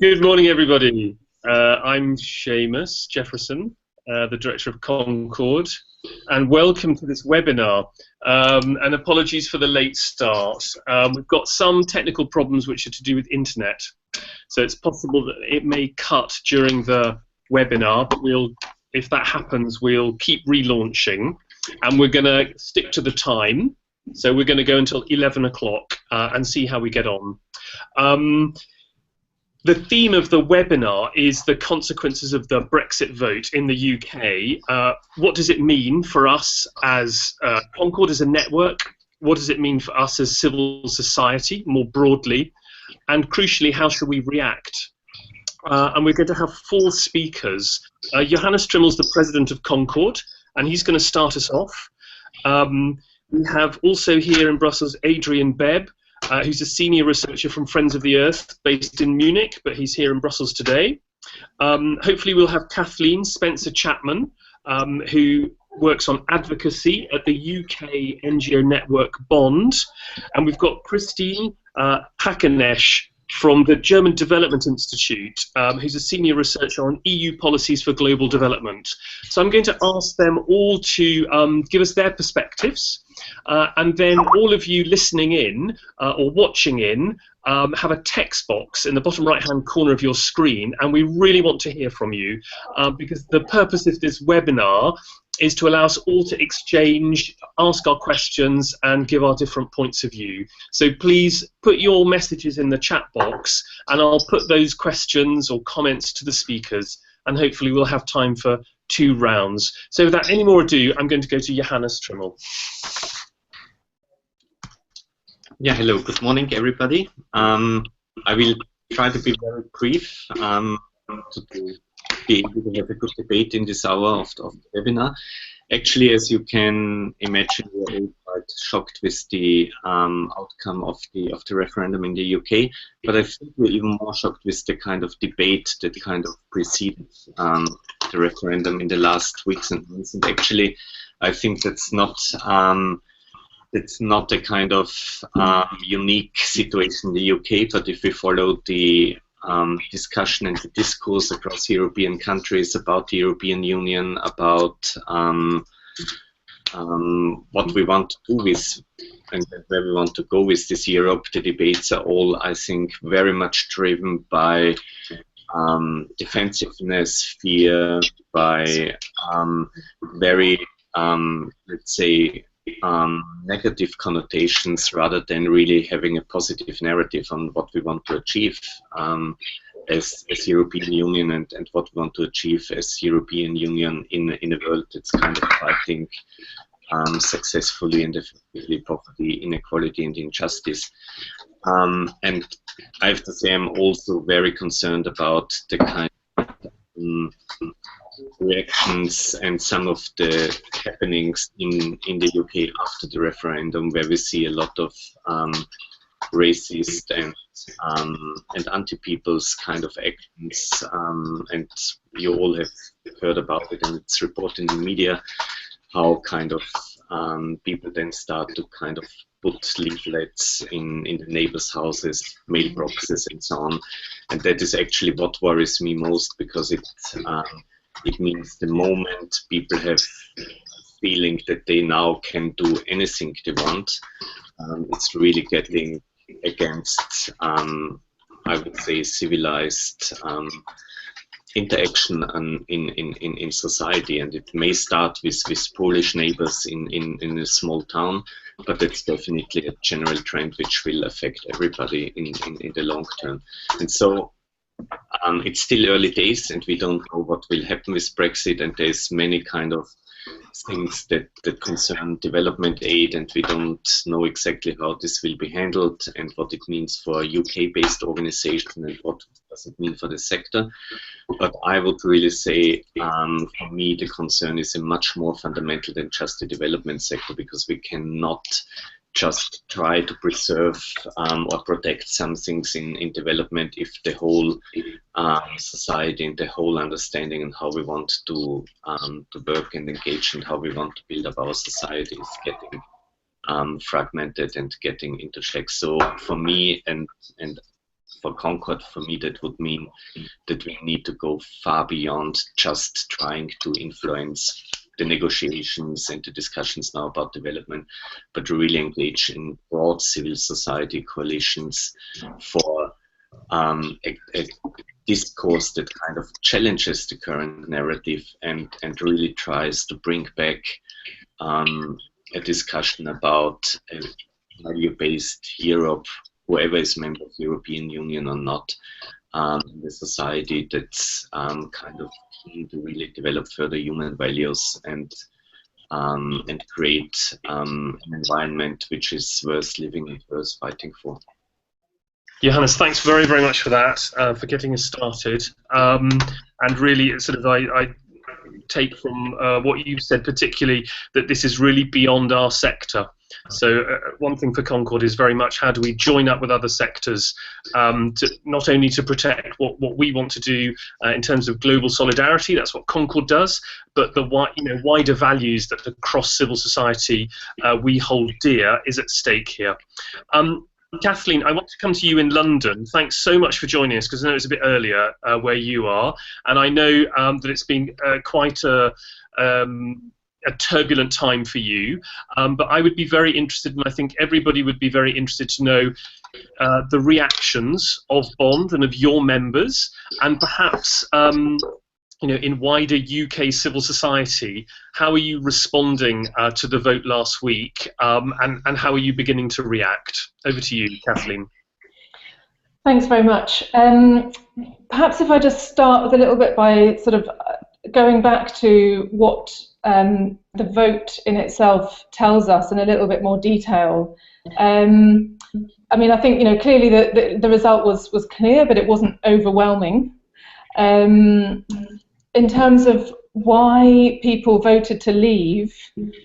Good morning, everybody. I'm Seamus Jefferson, the Director of CONCORD, and welcome to this webinar. And apologies for the late start. We've got some technical problems which are to do with internet, so it's possible that it may cut during the webinar, but if that happens, we'll keep relaunching, and we're going to stick to the time. So we're going to go until 11 o'clock and see how we get on. The theme of the webinar is the consequences of the Brexit vote in the UK. What does it mean for us as CONCORD as a network? What does it mean for us as civil society more broadly? And crucially, how should we react? And we're going to have 4 speakers. Johannes Trimmel's the president of CONCORD, and he's going to start us off. We have also here in Brussels Adrian Bebb, who's a senior researcher from Friends of the Earth based in Munich, but he's here in Brussels today. Hopefully we'll have Kathleen Spencer-Chapman, who works on advocacy at the UK NGO network Bond. And we've got Christine Hackenesch from the German Development Institute, who's a senior researcher on EU policies for global development. So I'm going to ask them all to give us their perspectives, and then all of you listening in or watching in have a text box in the bottom right-hand corner of your screen, and we really want to hear from you because the purpose of this webinar is to allow us all to exchange, ask our questions, and give our different points of view. So please put your messages in the chat box, and I'll put those questions or comments to the speakers, and hopefully we'll have time for 2 rounds. So without any more ado, I'm going to go to Johannes Trimmel. Yeah, hello, good morning, everybody. I will try to be very brief to be able to have a good debate in this hour of the webinar. Actually, as you can imagine, we are all quite shocked with the outcome of the referendum in the UK, but I think we're even more shocked with the kind of debate that kind of preceded the referendum in the last weeks and months. And actually, I think that's not a kind of unique situation in the UK, but if we follow the discussion and the discourse across European countries about the European Union, about what we want to do with and where we want to go with this Europe, the debates are all, I think, very much driven by defensiveness, fear, by very, let's say, negative connotations rather than really having a positive narrative on what we want to achieve as European Union and what we want to achieve as European Union in a world that's kind of fighting successfully and effectively poverty, inequality and injustice. And I have to say I'm also very concerned about the kind of reactions and some of the happenings in the UK after the referendum, where we see a lot of racist and anti-people's kind of actions, and you all have heard about it, and it's reported in the media how kind of people then start to kind of put leaflets in the neighbors' houses, mailboxes, and so on. And that is actually what worries me most, because it means the moment people have a feeling that they now can do anything they want, it's really getting against, I would say, civilized interaction in society. And it may start with Polish neighbors in a small town, but it's definitely a general trend which will affect everybody in the long term. And so it's still early days, and we don't know what will happen with Brexit, and there's many kind of things that concern development aid, and we don't know exactly how this will be handled and what it means for a UK-based organization and what does it mean for the sector. But I would really say, for me, the concern is a much more fundamental than just the development sector, because we cannot just try to preserve or protect some things in development if the whole society and the whole understanding and how we want to work and engage and how we want to build up our society is getting fragmented and getting into check. So for me, and for CONCORD, for me, that would mean that we need to go far beyond just trying to influence the negotiations and the discussions now about development, but really engage in broad civil society coalitions for a discourse that kind of challenges the current narrative and really tries to bring back a discussion about a value-based Europe, whoever is member of the European Union or not, the society that's kind of keen to really develop further human values and create an environment which is worth living and worth fighting for. Johannes, thanks very, very much for that, for getting us started. And really, sort of, I take from what you said particularly that this is really beyond our sector. So one thing for CONCORD is very much how do we join up with other sectors to not only to protect what we want to do in terms of global solidarity, that's what CONCORD does, but the wider values that across civil society we hold dear is at stake here. Kathleen, I want to come to you in London. Thanks so much for joining us, because I know it's a bit earlier where you are, and I know that it's been quite a turbulent time for you, but I would be very interested, and I think everybody would be very interested to know the reactions of Bond and of your members, and perhaps in wider UK civil society, how are you responding to the vote last week, and how are you beginning to react? Over to you, Kathleen. Thanks very much. Perhaps if I just start with a little bit by sort of going back to what the vote in itself tells us in a little bit more detail. I mean, I think clearly the result was clear, but it wasn't overwhelming. In terms of why people voted to leave,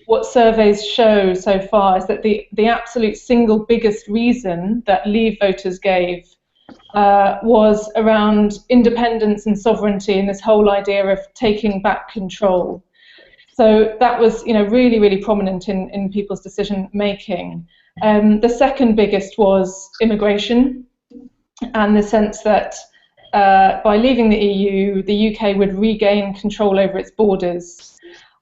what surveys show so far is that the absolute single biggest reason that leave voters gave was around independence and sovereignty and this whole idea of taking back control. So that was really, really prominent in people's decision making. The second biggest was immigration, and the sense that by leaving the EU, the UK would regain control over its borders.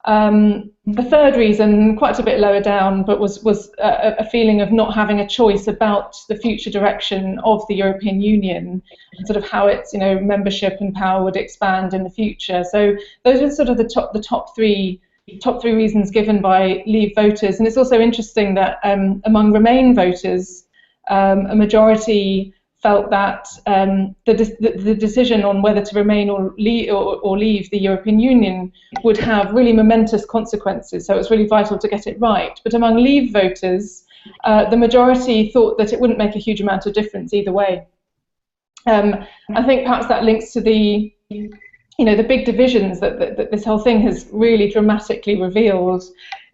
The third reason, quite a bit lower down, but was a feeling of not having a choice about the future direction of the European Union, and sort of how its membership and power would expand in the future. So those are sort of the top three reasons given by Leave voters. And it's also interesting that among Remain voters, a majority felt that the decision on whether to remain or leave the European Union would have really momentous consequences, so it was really vital to get it right. But among Leave voters, the majority thought that it wouldn't make a huge amount of difference either way. I think perhaps that links to the big divisions that this whole thing has really dramatically revealed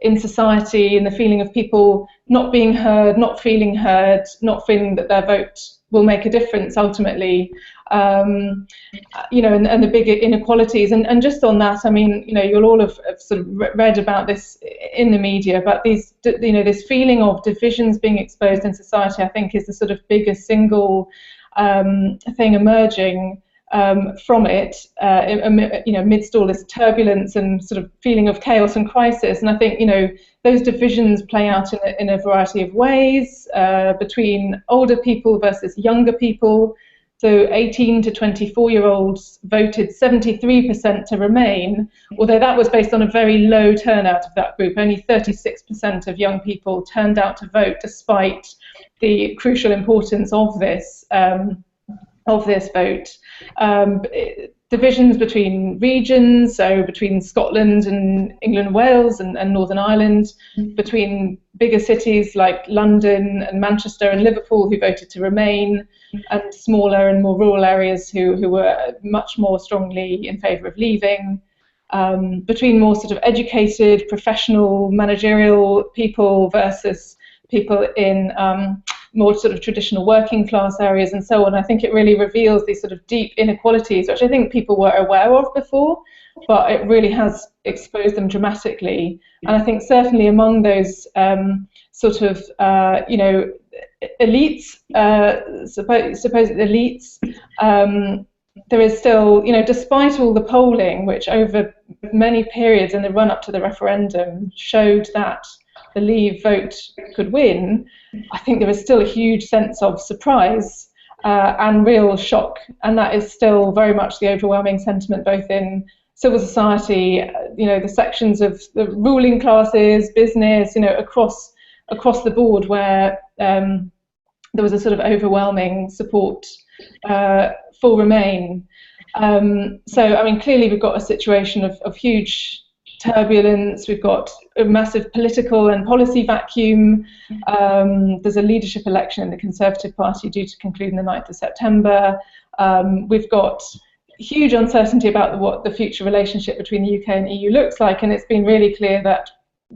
in society, and the feeling of people not being heard, not feeling that their vote will make a difference ultimately, and the big inequalities. And just on that, I mean, you'll all have sort of read about this in the media, but these, this feeling of divisions being exposed in society, I think, is the sort of biggest single thing emerging from it, amidst all this turbulence and sort of feeling of chaos and crisis. And I think, those divisions play out in a variety of ways, between older people versus younger people. So 18 to 24-year-olds voted 73% to remain, although that was based on a very low turnout of that group. Only 36% of young people turned out to vote, despite the crucial importance of this vote. Divisions between regions, so between Scotland and England and Wales and Northern Ireland, between bigger cities like London and Manchester and Liverpool, who voted to remain, and smaller and more rural areas who were much more strongly in favour of leaving, between more sort of educated, professional, managerial people versus people in more sort of traditional working class areas and so on. I think it really reveals these sort of deep inequalities, which I think people were aware of before, but it really has exposed them dramatically. And I think certainly among those sort of, elites, supposed elites. There is still, despite all the polling, which over many periods in the run-up to the referendum showed that the Leave vote could win, I think there is still a huge sense of surprise and real shock, and that is still very much the overwhelming sentiment, both in civil society, the sections of the ruling classes, business, across the board, where there was a sort of overwhelming support for Remain. So, I mean, clearly we've got a situation of huge turbulence. We've got a massive political and policy vacuum. There's a leadership election in the Conservative Party due to conclude on the 9th of September. We've got huge uncertainty about what the future relationship between the UK and EU looks like, and it's been really clear that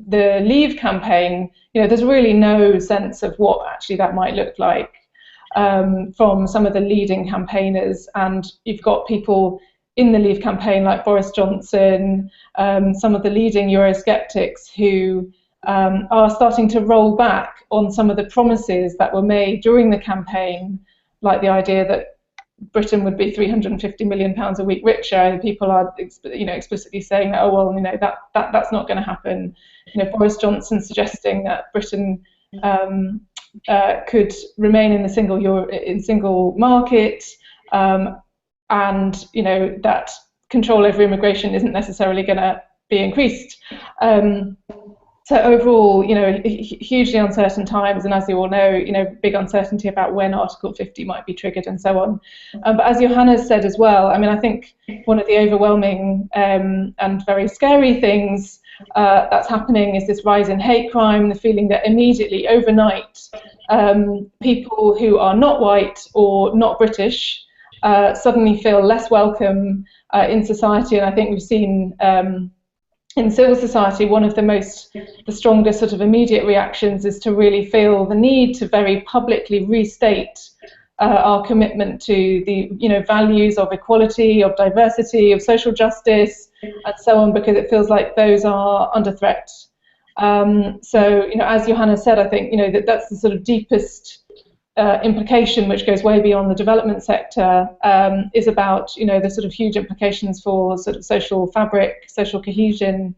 the Leave campaign, there's really no sense of what actually that might look like from some of the leading campaigners. And you've got people in the Leave campaign like Boris Johnson, some of the leading Eurosceptics who are starting to roll back on some of the promises that were made during the campaign, like the idea that Britain would be £350 million a week richer. People are, explicitly saying that, that's not going to happen. Boris Johnson suggesting that Britain could remain in the single market, and that control over immigration isn't necessarily going to be increased. So overall, hugely uncertain times, and as you all know, big uncertainty about when Article 50 might be triggered and so on. But as Johannes said as well, I mean, I think one of the overwhelming and very scary things that's happening is this rise in hate crime, the feeling that immediately, overnight, people who are not white or not British suddenly feel less welcome in society. And I think we've seen in civil society, one of the strongest sort of immediate reactions is to really feel the need to very publicly restate our commitment to the values of equality, of diversity, of social justice, and so on, because it feels like those are under threat. So as Johannes said, I think that's the sort of deepest implication, which goes way beyond the development sector, is about the sort of huge implications for sort of social fabric, social cohesion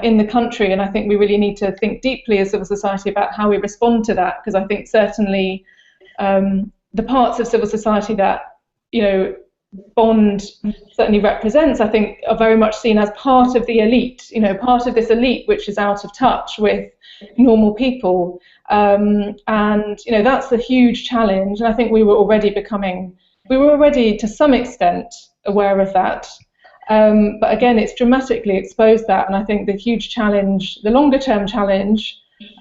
in the country. And I think we really need to think deeply as civil society about how we respond to that, because I think certainly the parts of civil society that Bond certainly represents, I think, are very much seen as part of the elite, part of this elite which is out of touch with normal people. And that's a huge challenge, and I think we were already to some extent aware of that, but again it's dramatically exposed that. And I think the huge challenge, the longer term challenge,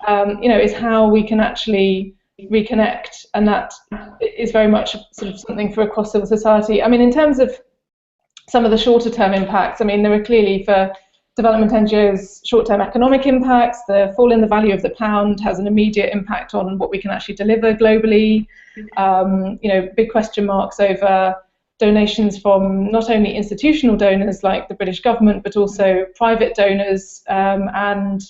is how we can actually reconnect, and that is very much sort of something for across civil society. I mean, in terms of some of the shorter term impacts, I mean, there are clearly for development NGOs short-term economic impacts. The fall in the value of the pound has an immediate impact on what we can actually deliver globally. Big question marks over donations from not only institutional donors like the British government, but also private donors and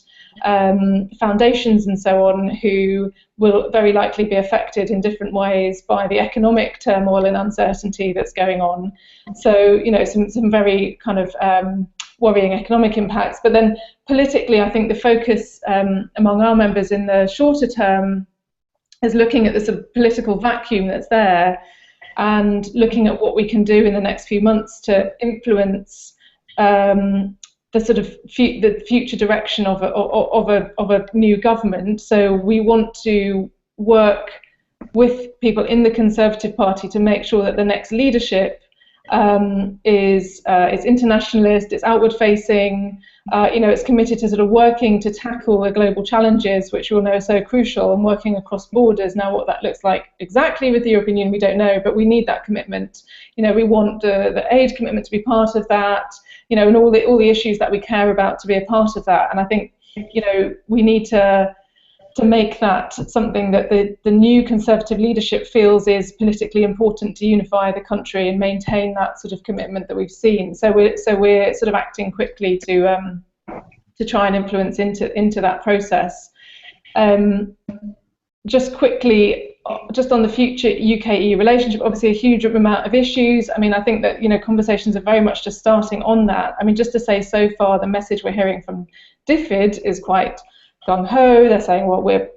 foundations and so on, who will very likely be affected in different ways by the economic turmoil and uncertainty that's going on. So, some very kind of worrying economic impacts. But then politically, I think the focus among our members in the shorter term is looking at the sort of political vacuum that's there, and looking at what we can do in the next few months to influence the sort of the future direction of a new government. So we want to work with people in the Conservative Party to make sure that the next leadership is internationalist, it's outward facing, it's committed to sort of working to tackle the global challenges, which we all know are so crucial, and working across borders. Now, what that looks like exactly with the European Union, we don't know, but we need that commitment. We want the aid commitment to be part of that, and all the issues that we care about to be a part of that. And I think, we need to make that something that the new Conservative leadership feels is politically important to unify the country and maintain that sort of commitment that we've seen. So we're sort of acting quickly to try and influence into that process. Just quickly, just on the future UK-EU relationship, obviously a huge amount of issues. I mean, I think that, you know, conversations are very much just starting on that. I mean, just to say, so far the message we're hearing from DFID is quite gung-ho. They're saying, well, we're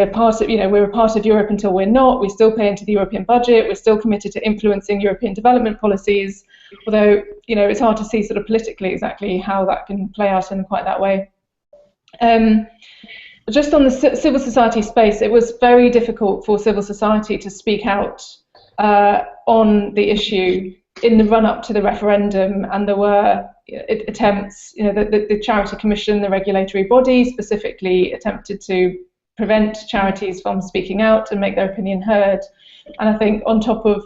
part of, you know, we're a part of Europe until we're not. We still pay into the European budget. We're still committed to influencing European development policies. Although, you know, it's hard to see sort of politically exactly how that can play out in quite that way. Just on the civil society space, it was very difficult for civil society to speak out on the issue in the run-up to the referendum, and there were attempts, you know, the Charity Commission, the regulatory body, specifically attempted to prevent charities from speaking out and make their opinion heard. And I think on top of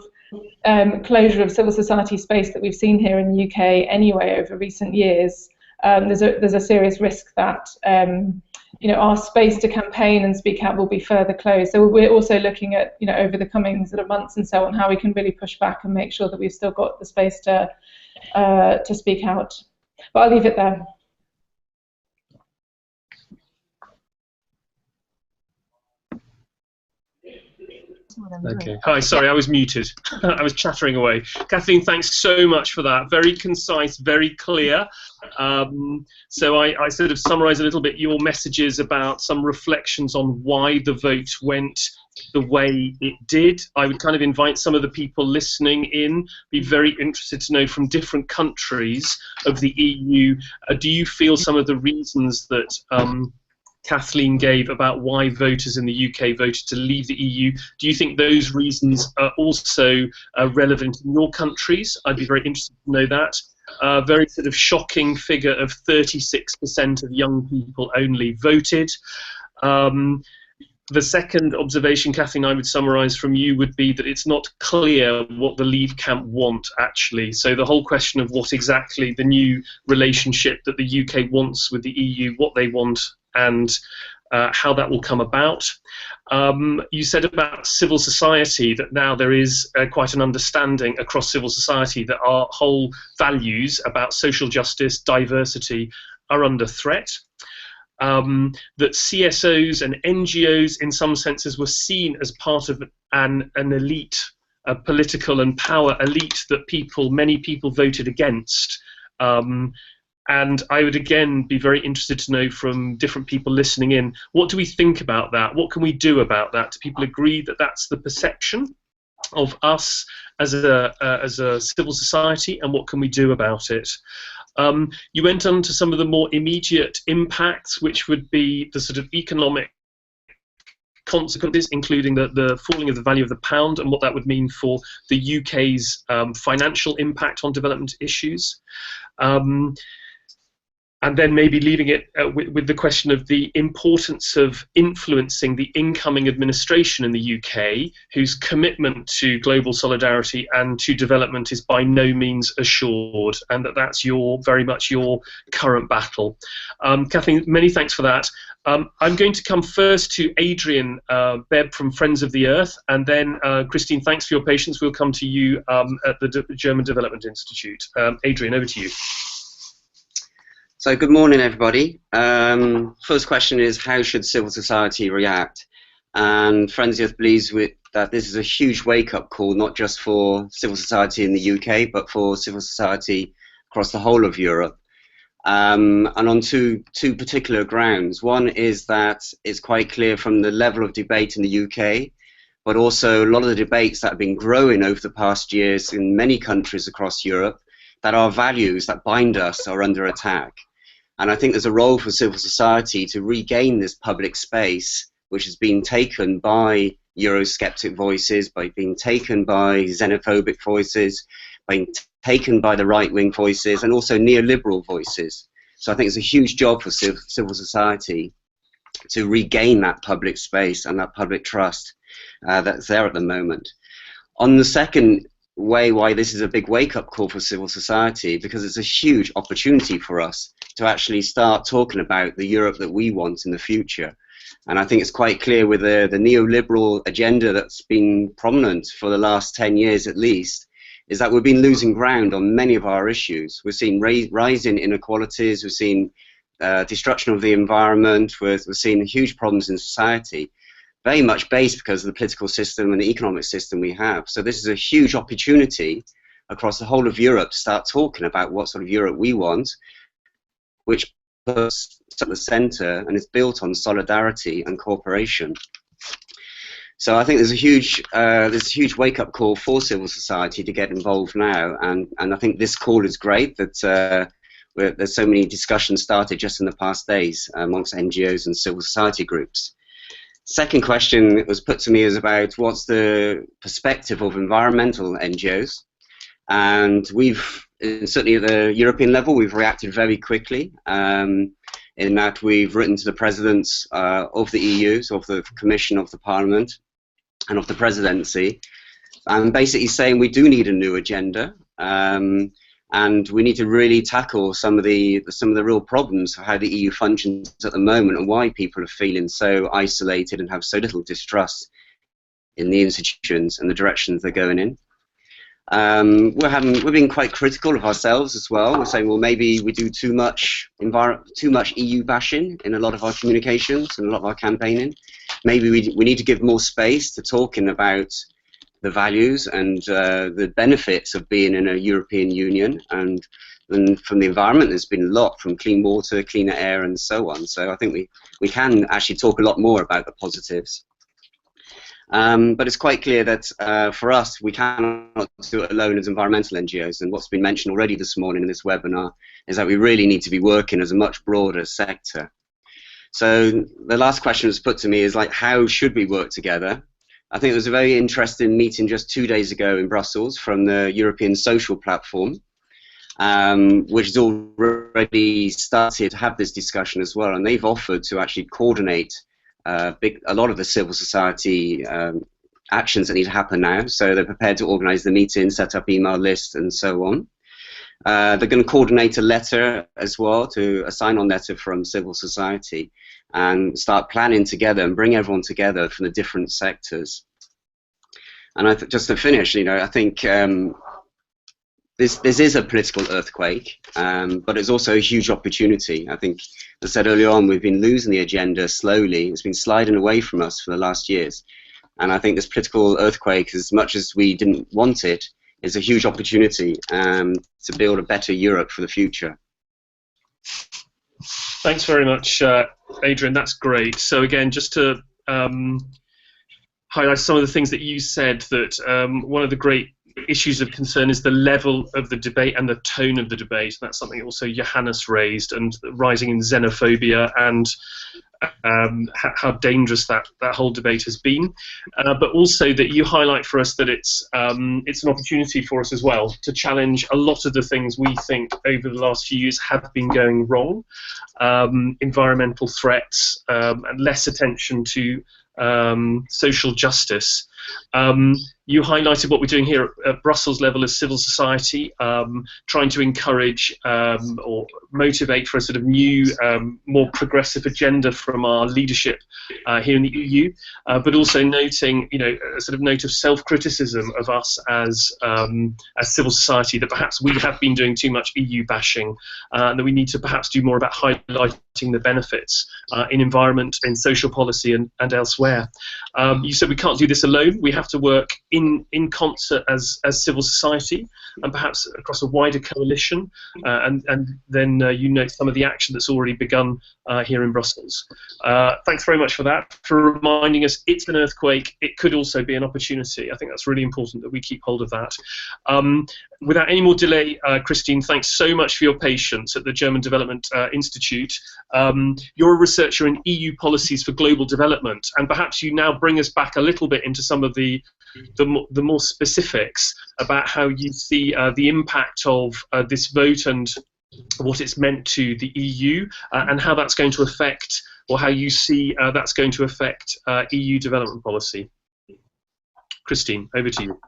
closure of civil society space that we've seen here in the UK anyway over recent years, there's a serious risk that you know, our space to campaign and speak out will be further closed. So we're also looking at, you know, over the coming sort of months and so on, how we can really push back and make sure that we've still got the space to speak out. But I'll leave it there. Okay. Hi, sorry, I was muted. I was chattering away. Kathleen, thanks so much for that. Very concise, very clear. So I sort of summarise a little bit your messages about some reflections on why the vote went the way it did. I would kind of invite some of the people listening in, be very interested to know from different countries of the EU, do you feel some of the reasons that Kathleen gave about why voters in the UK voted to leave the EU, do you think those reasons are also relevant in your countries? I'd be very interested to know that. Very sort of shocking figure of 36% of young people only voted. The second observation, Kathleen, I would summarise from you would be that it's not clear what the Leave camp want, actually. So the whole question of what exactly the new relationship that the UK wants with the EU, what they want, and how that will come about. You said about civil society that now there is quite an understanding across civil society that our whole values about social justice, diversity are under threat. That CSOs and NGOs in some senses were seen as part of an elite, a political and power elite that many people voted against. And I would again be very interested to know from different people listening in, what do we think about that? What can we do about that? Do people agree that that's the perception of us as a civil society, and what can we do about it? You went on to some of the more immediate impacts, which would be the sort of economic consequences, including the falling of the value of the pound and what that would mean for the UK's financial impact on development issues. And then maybe leaving it with the question of the importance of influencing the incoming administration in the UK, whose commitment to global solidarity and to development is by no means assured, and that's very much your current battle. Kathleen, many thanks for that. I'm going to come first to Adrian Bebb from Friends of the Earth, and then Christine, thanks for your patience. We'll come to you at the German Development Institute. Adrian, over to you. So good morning, everybody. First question is, how should civil society react? And Friends of the Earth believes that this is a huge wake-up call, not just for civil society in the UK, but for civil society across the whole of Europe. And on two particular grounds. One is that it's quite clear from the level of debate in the UK, but also a lot of the debates that have been growing over the past years in many countries across Europe, that our values that bind us are under attack. And I think there's a role for civil society to regain this public space, which has been taken by Eurosceptic voices, by being taken by xenophobic voices, being taken by the right-wing voices, and also neoliberal voices. So I think it's a huge job for civil society to regain that public space and that public trust that's there at the moment. On the second way why this is a big wake-up call for civil society, because it's a huge opportunity for us to actually start talking about the Europe that we want in the future. And I think it's quite clear with the neoliberal agenda that's been prominent for the last 10 years at least, is that we've been losing ground on many of our issues. We've seen rising inequalities, we've seen destruction of the environment. We're seeing huge problems in society, very much based because of the political system and the economic system we have. So this is a huge opportunity across the whole of Europe to start talking about what sort of Europe we want, which puts at the centre and is built on solidarity and cooperation. So I think there's a huge wake-up call for civil society to get involved now, and I think this call is great that there's so many discussions started just in the past days amongst NGOs and civil society groups. Second question that was put to me is about what's the perspective of environmental NGOs, and we've, certainly at the European level, we've reacted very quickly in that we've written to the presidents of the EU, so of the Commission, of the Parliament, and of the Presidency, and basically saying we do need a new agenda, and we need to really tackle some of the real problems of how the EU functions at the moment and why people are feeling so isolated and have so little distrust in the institutions and the directions they're going in. We're being quite critical of ourselves as well. We're saying, well, maybe we do too much EU bashing in a lot of our communications and a lot of our campaigning. Maybe we need to give more space to talking about the values and the benefits of being in a European Union. And from the environment, there's been a lot, from clean water, cleaner air, and so on. So I think we can actually talk a lot more about the positives. But it's quite clear that for us, we cannot do it alone as environmental NGOs. And what's been mentioned already this morning in this webinar is that we really need to be working as a much broader sector. So the last question that was put to me is, like, how should we work together? I think there was a very interesting meeting just 2 days ago in Brussels from the European Social Platform, which has already started to have this discussion as well. And they've offered to actually coordinate a lot of the civil society actions that need to happen now. So they're prepared to organise the meeting, set up email lists, and so on. They're going to coordinate a letter as well, a sign-on letter from civil society, and start planning together and bring everyone together from the different sectors. And just to finish, I think this is a political earthquake, but it's also a huge opportunity. I think, as I said earlier on, we've been losing the agenda slowly. It's been sliding away from us for the last years. And I think this political earthquake, as much as we didn't want it, is a huge opportunity to build a better Europe for the future. Thanks very much, Adrian. That's great. So again, just to highlight some of the things that you said, that one of the great issues of concern is the level of the debate and the tone of the debate. That's something also Johannes raised, and rising in xenophobia, and how dangerous that whole debate has been, but also that you highlight for us that it's an opportunity for us as well to challenge a lot of the things we think over the last few years have been going wrong, environmental threats, and less attention to social justice. You highlighted what we're doing here at Brussels level as civil society, trying to encourage or motivate for a sort of new, more progressive agenda from our leadership here in the EU, but also noting, a sort of note of self-criticism of us as civil society, that perhaps we have been doing too much EU bashing, and that we need to perhaps do more about highlighting the benefits in environment, in social policy, and elsewhere. You said we can't do this alone. We have to work in concert as civil society, and perhaps across a wider coalition, and then you note some of the action that's already begun here in Brussels. Thanks very much for that, for reminding us it's an earthquake. It could also be an opportunity. I think that's really important that we keep hold of that. Without any more delay, Christine, thanks so much for your patience at the German Development Institute. You're a researcher in EU policies for global development, and perhaps you now bring us back a little bit into some of the more specifics about how you see the impact of this vote and what it's meant to the EU, and how that's going to affect, or how you see that's going to affect EU development policy. Christine, over to you.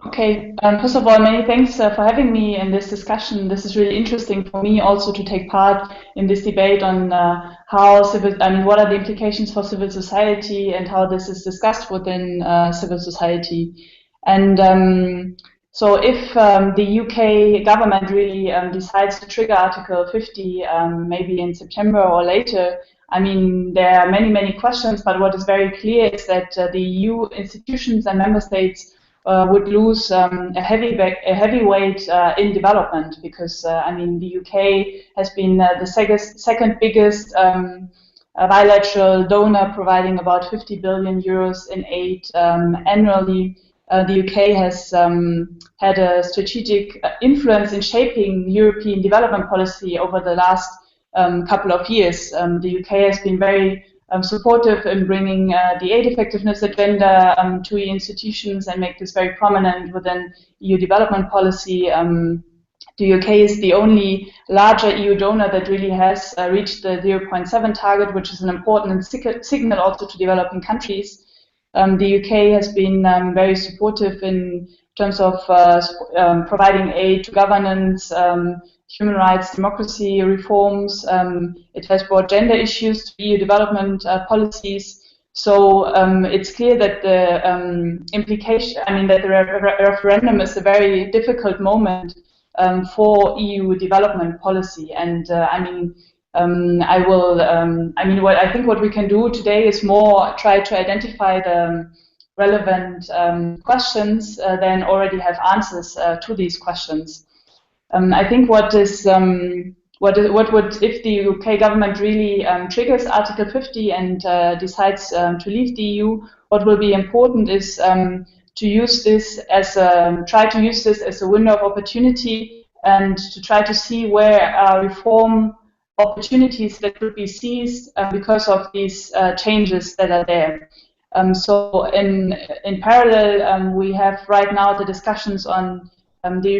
Okay, first of all, many thanks for having me in this discussion. This is really interesting for me also to take part in this debate on what are the implications for civil society and how this is discussed within civil society. And So if the UK government really decides to trigger Article 50, maybe in September or later, I mean, there are many questions, but what is very clear is that the EU institutions and member states would lose a heavyweight in development, because I mean, the UK has been the second biggest bilateral donor, providing about 50 billion euros in aid annually. The UK has had a strategic influence in shaping European development policy over the last couple of years. The UK has been very supportive in bringing the aid effectiveness agenda to EU institutions and make this very prominent within EU development policy. The UK is the only larger EU donor that really has reached the 0.7 target, which is an important signal also to developing countries. The UK has been very supportive in terms of providing aid to governance, human rights, democracy reforms. It has brought gender issues to EU development policies. So it's clear that the implication, I mean, that the referendum is a very difficult moment for EU development policy. And I mean, I think what we can do today is more try to identify the relevant questions, then already have answers to these questions. I think what would, if the UK government really triggers Article 50 and decides to leave the EU, what will be important is to use this as try to use this as a window of opportunity, and to try to see where reform opportunities that could be seized because of these changes that are there. So in parallel, we have right now the discussions on the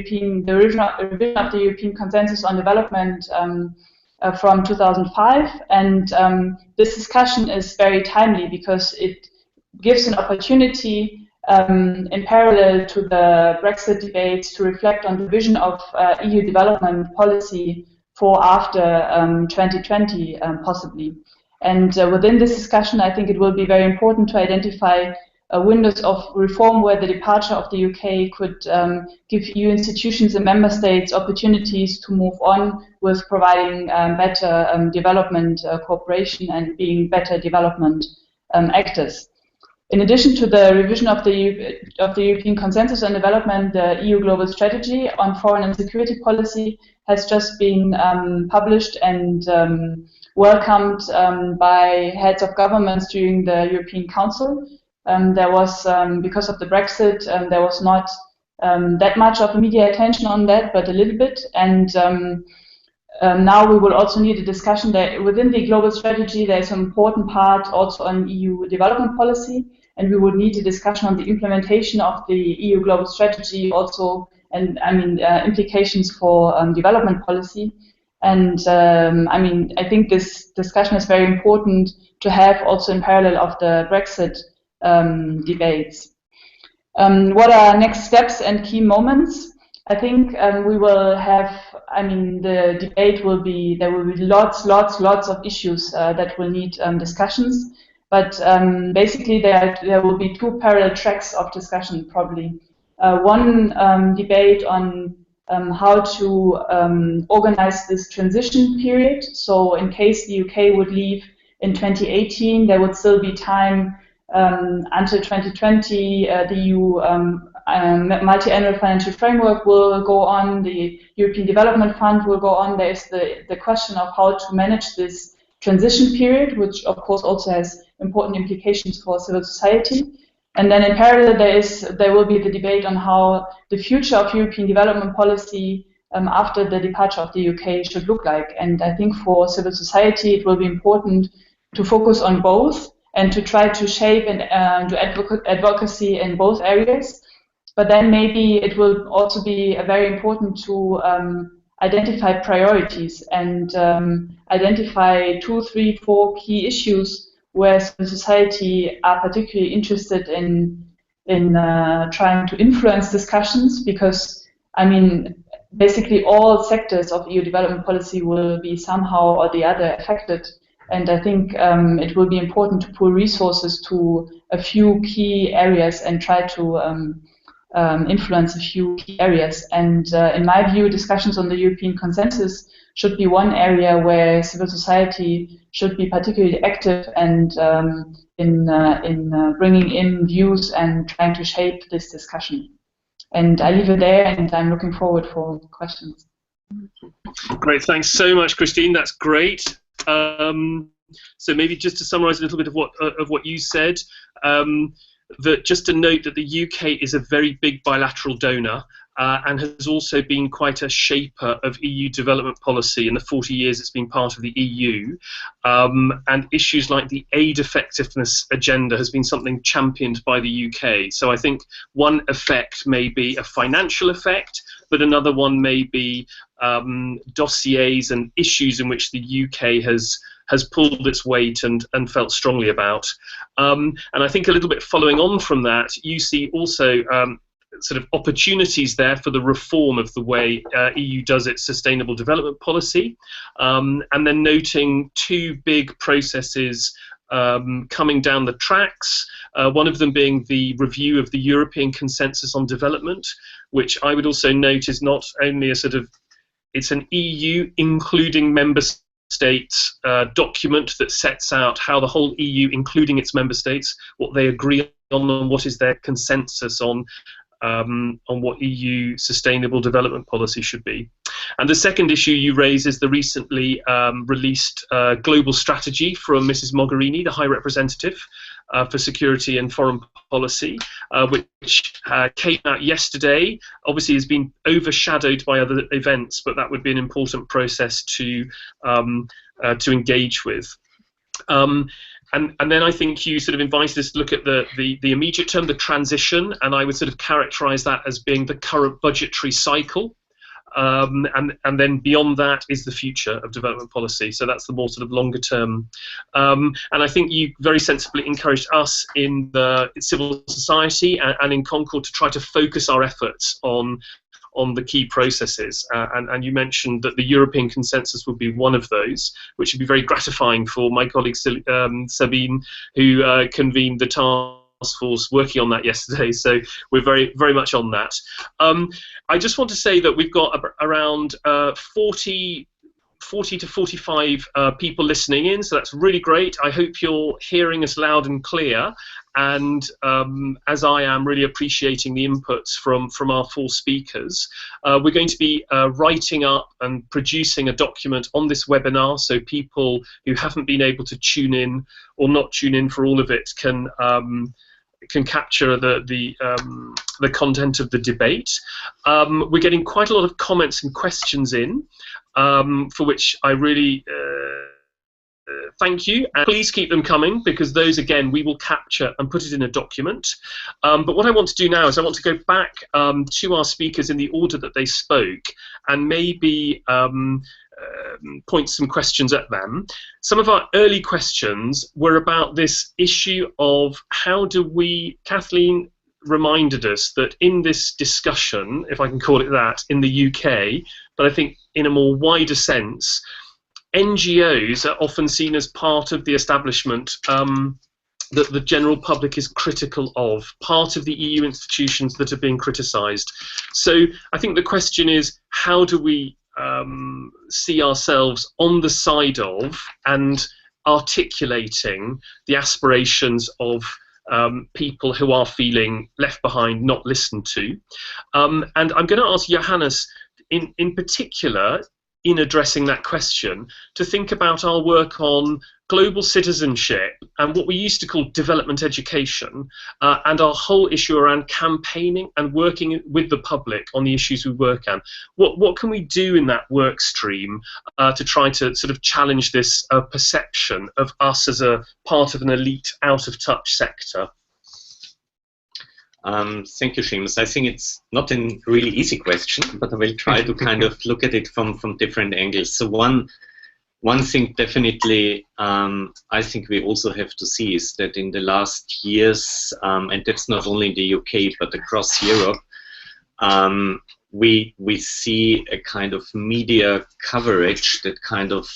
revision of the European Consensus on Development from 2005, and this discussion is very timely because it gives an opportunity in parallel to the Brexit debates to reflect on the vision of EU development policy for after 2020, possibly. And within this discussion, I think it will be very important to identify windows of reform where the departure of the UK could give EU institutions and member states opportunities to move on with providing better development cooperation and being better development actors. In addition to the revision of the European Consensus on Development, the EU Global Strategy on Foreign and Security Policy has just been published and welcomed by heads of governments during the European Council. There was, because of the Brexit, there was not that much of media attention on that, but a little bit. And now we will also need a discussion that within the global strategy, there's an important part also on EU development policy, and we would need a discussion on the implementation of the EU global strategy also, and I mean implications for development policy. And I mean, I think this discussion is very important to have also in parallel of the Brexit debates. What are next steps and key moments? I think we will have, I mean, the debate will be, there will be lots of issues that will need discussions, but basically there will be two parallel tracks of discussion probably. One debate on how to organize this transition period. So in case the UK would leave in 2018, there would still be time until 2020. The EU multi-annual financial framework will go on, the European Development Fund will go on. There is the question of how to manage this transition period, which of course also has important implications for civil society. And then in parallel, there will be the debate on how the future of European development policy after the departure of the UK should look like. And I think for civil society, it will be important to focus on both and to try to shape and do advocacy in both areas. But then maybe it will also be very important to identify priorities and identify 2, 3, 4 key issues where civil society are particularly interested in trying to influence discussions, because, I mean, basically all sectors of EU development policy will be somehow or the other affected. And I think it will be important to pool resources to a few key areas and try to influence a few key areas. And in my view, discussions on the European consensus should be one area where civil society should be particularly active and in bringing in views and trying to shape this discussion. And I leave it there, and I'm looking forward for questions. Great, thanks so much, Christine. That's great. So maybe just to summarise a little bit of what you said, that just to note that the UK is a very big bilateral donor and has also been quite a shaper of EU development policy in the 40 years it's been part of the EU. And issues like the aid effectiveness agenda has been something championed by the UK. So I think one effect may be a financial effect, but another one may be dossiers and issues in which the UK has pulled its weight and felt strongly about. And I think a little bit following on from that, you see also sort of opportunities there for the reform of the way EU does its sustainable development policy, and then noting two big processes coming down the tracks, one of them being the review of the European Consensus on Development, which I would also note is not only a sort of, it's an EU including member states document that sets out how the whole EU, including its member states, what they agree on and what is their consensus on what EU sustainable development policy should be. And the second issue you raise is the recently released global strategy from Mrs. Mogherini, the High Representative for Security and Foreign Policy, which came out yesterday. Obviously has been overshadowed by other events, but that would be an important process to engage with. And then I think you sort of invited us to look at the immediate term, the transition, and I would sort of characterise that as being the current budgetary cycle. And then beyond that is the future of development policy. So that's the more sort of longer term. And I think you very sensibly encouraged us in the civil society and in CONCORD to try to focus our efforts on the key processes, and you mentioned that the European consensus would be one of those, which would be very gratifying for my colleague Sabine, who convened the task force working on that yesterday. So we're very, very much on that. I just want to say that we've got around 40 to 45 people listening in, so that's really great. I hope you're hearing us loud and clear, and as I am really appreciating the inputs from our four speakers. We're going to be writing up and producing a document on this webinar, so people who haven't been able to tune in or not tune in for all of it can capture the content of the debate. We're getting quite a lot of comments and questions in, for which I really thank you, and please keep them coming, because those, again, we will capture and put it in a document. But what I want to do now is I want to go back to our speakers in the order that they spoke, and maybe point some questions at them. Some of our early questions were about this issue of how do we, Kathleen reminded us that in this discussion, if I can call it that, in the UK, but I think in a more wider sense, NGOs are often seen as part of the establishment that the general public is critical of, part of the EU institutions that are being criticised. So I think the question is, how do we see ourselves on the side of and articulating the aspirations of people who are feeling left behind, not listened to? And I'm going to ask Johannes in particular, in addressing that question, to think about our work on global citizenship and what we used to call development education, and our whole issue around campaigning and working with the public on the issues we work on. What can we do in that work stream to try to sort of challenge this perception of us as a part of an elite, out-of-touch sector? Thank you, Seamus. I think it's not a really easy question, but I will try to kind of look at it from different angles. So one thing definitely I think we also have to see is that in the last years, and that's not only in the UK but across Europe, we see a kind of media coverage that kind of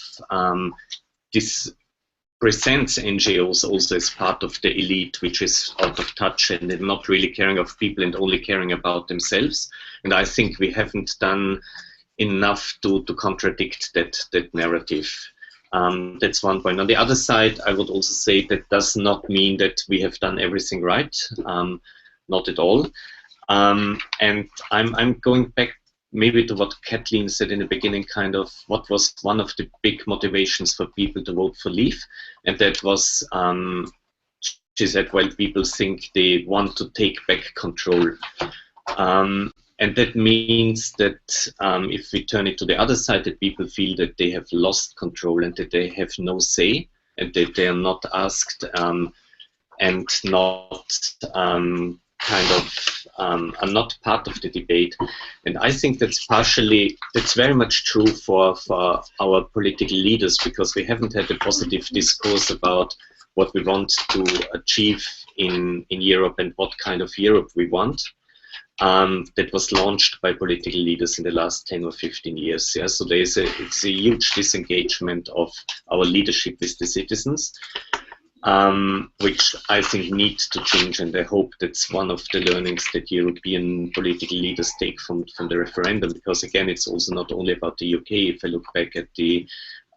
presents NGOs also as part of the elite, which is out of touch and not really caring of people and only caring about themselves. And I think we haven't done enough to contradict that narrative. That's one point. On the other side, I would also say that does not mean that we have done everything right. Not at all. And I'm going back maybe to what Kathleen said in the beginning, kind of what was one of the big motivations for people to vote for Leave, and that was, she said, well, people think they want to take back control. And that means that if we turn it to the other side, that people feel that they have lost control and that they have no say and that they are not asked and not are not part of the debate. And I think that's very much true for our political leaders, because we haven't had a positive discourse about what we want to achieve in Europe and what kind of Europe we want. That was launched by political leaders in the last 10 or 15 years. Yeah? So it's a huge disengagement of our leadership with the citizens, which I think needs to change, and I hope that's one of the learnings that European political leaders take from the referendum, because again, it's also not only about the UK. If I look back at the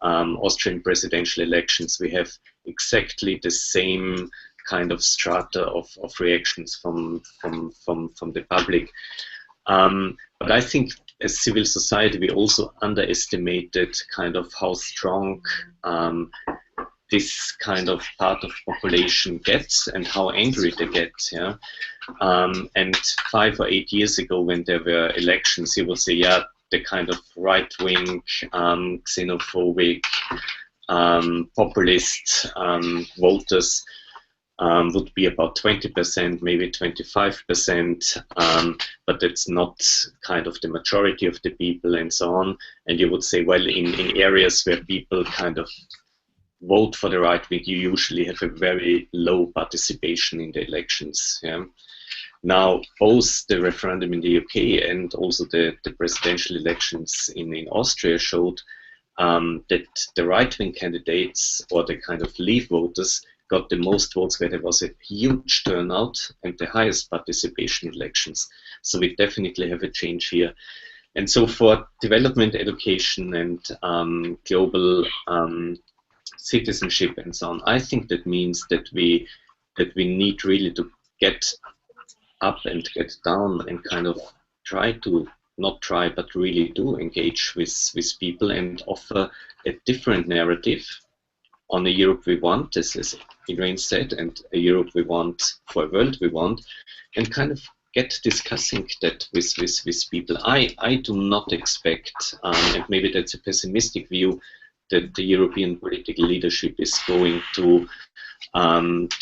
Austrian presidential elections, we have exactly the same kind of strata of reactions from the public. But I think as civil society, we also underestimated kind of how strong this kind of part of population gets and how angry they get. Yeah? And 5 or 8 years ago, when there were elections, you will say, yeah, the kind of right-wing, xenophobic, populist voters would be about 20%, maybe 25%, but that's not kind of the majority of the people and so on. And you would say, well, in areas where people kind of vote for the right wing, you usually have a very low participation in the elections. Yeah? Now, both the referendum in the UK and also the presidential elections in Austria showed that the right-wing candidates, or the kind of Leave voters, got the most votes, where there was a huge turnout and the highest participation in elections. So we definitely have a change here. And so for development, education, and global citizenship and so on, I think that means that we need really to get up and get down and kind of but really do engage with people and offer a different narrative on a Europe we want, as Adrian said, and a Europe we want for a world we want, and kind of get discussing that with people. I do not expect, and maybe that's a pessimistic view, that the European political leadership is going to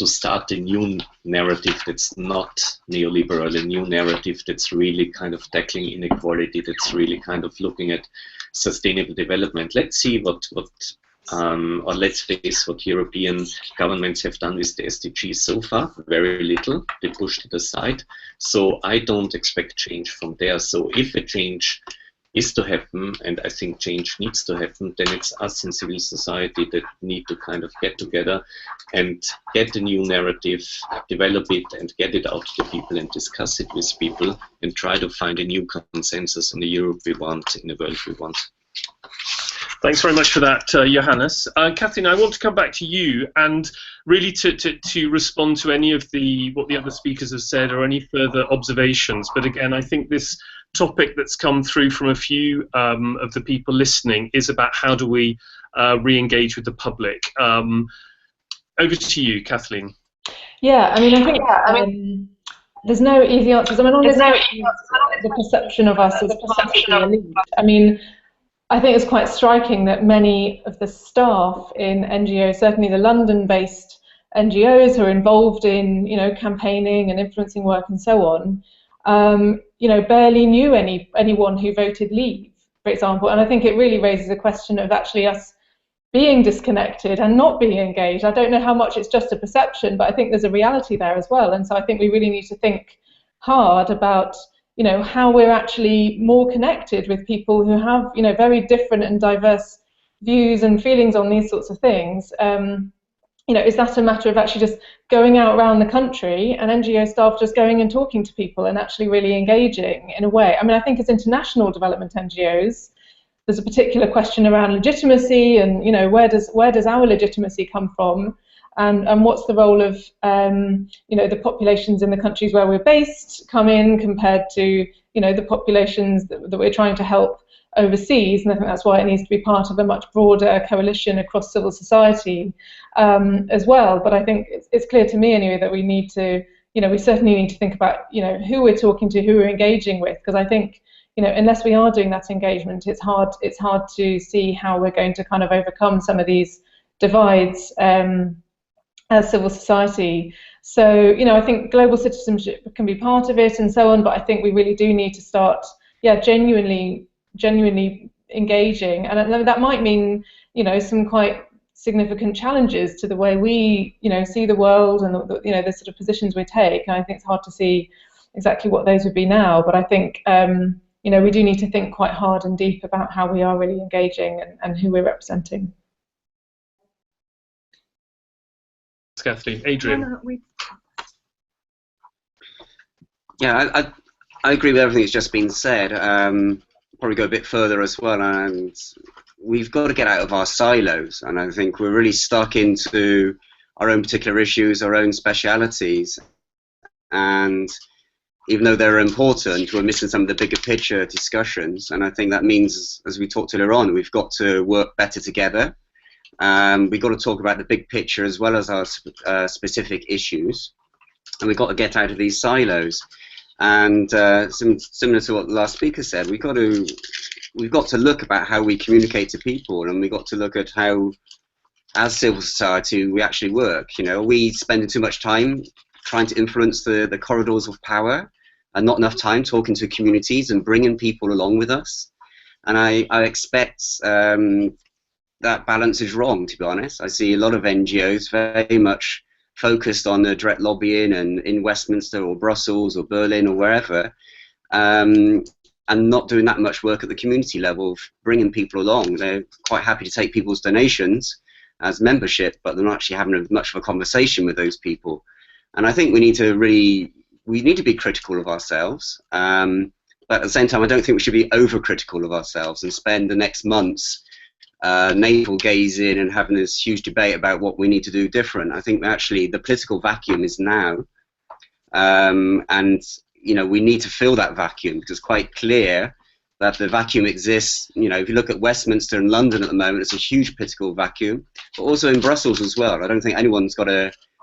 start a new narrative that's not neoliberal, a new narrative that's really kind of tackling inequality, that's really kind of looking at sustainable development. Let's see or let's face what European governments have done with the SDGs so far. Very little. They pushed it aside. So I don't expect change from there. So if a change is to happen, and I think change needs to happen, then it's us in civil society that need to kind of get together and get a new narrative, develop it and get it out to people and discuss it with people and try to find a new consensus in the Europe we want, in the world we want. Thanks very much for that, Johannes. Kathleen, I want to come back to you and really to respond to any of what the other speakers have said or any further observations. But again, I think this topic that's come through from a few of the people listening is about how do we re-engage with the public. Over to you, Kathleen. Yeah, I mean, I think there's no easy answers. I mean, on the perception of us as perception elite. I mean, I think it's quite striking that many of the staff in NGOs, certainly the London-based NGOs who are involved in, campaigning and influencing work and so on, barely knew anyone who voted Leave, for example. And I think it really raises a question of actually us being disconnected and not being engaged. I don't know how much it's just a perception, but I think there's a reality there as well. And so I think we really need to think hard about how we're actually more connected with people who have, very different and diverse views and feelings on these sorts of things. is that a matter of actually just going out around the country and NGO staff just going and talking to people and actually really engaging in a way? I mean, I think as international development NGOs, there's a particular question around legitimacy, and where does our legitimacy come from, and what's the role of the populations in the countries where we're based come in compared to the populations that we're trying to help overseas. And I think that's why it needs to be part of a much broader coalition across civil society as well. But I think it's clear to me anyway that we need to, we certainly need to think about who we're talking to, who we're engaging with, because I think unless we are doing that engagement, it's hard to see how we're going to kind of overcome some of these divides as civil society. So I think global citizenship can be part of it and so on, but I think we really do need to start genuinely engaging, and that might mean some quite significant challenges to the way we see the world and the sort of positions we take. And I think it's hard to see exactly what those would be now, but I think we do need to think quite hard and deep about how we are really engaging and who we're representing. Kathleen. Adrian. Yeah, I agree with everything that's just been said. Probably go a bit further as well, and we've got to get out of our silos, and I think we're really stuck into our own particular issues, our own specialities, and even though they're important, we're missing some of the bigger picture discussions. And I think that means, as we talked earlier on, we've got to work better together. We've got to talk about the big picture as well as our specific issues, and we've got to get out of these silos. And similar to what the last speaker said, we've got to look about how we communicate to people, and we've got to look at how, as civil society, we actually work. Are we spending too much time trying to influence the corridors of power, and not enough time talking to communities and bringing people along with us? And I expect that balance is wrong, to be honest. I see a lot of NGOs very much focused on the direct lobbying and in Westminster or Brussels or Berlin or wherever, and not doing that much work at the community level, bringing people along. They're quite happy to take people's donations as membership, but they're not actually having much of a conversation with those people. And I think we need to be critical of ourselves, but at the same time, I don't think we should be overcritical of ourselves and spend the next months navel gazing and having this huge debate about what we need to do different. I think actually the political vacuum is now, and we need to fill that vacuum, because it's quite clear that the vacuum exists. If you look at Westminster and London at the moment, it's a huge political vacuum, but also in Brussels as well. I don't think anyone's got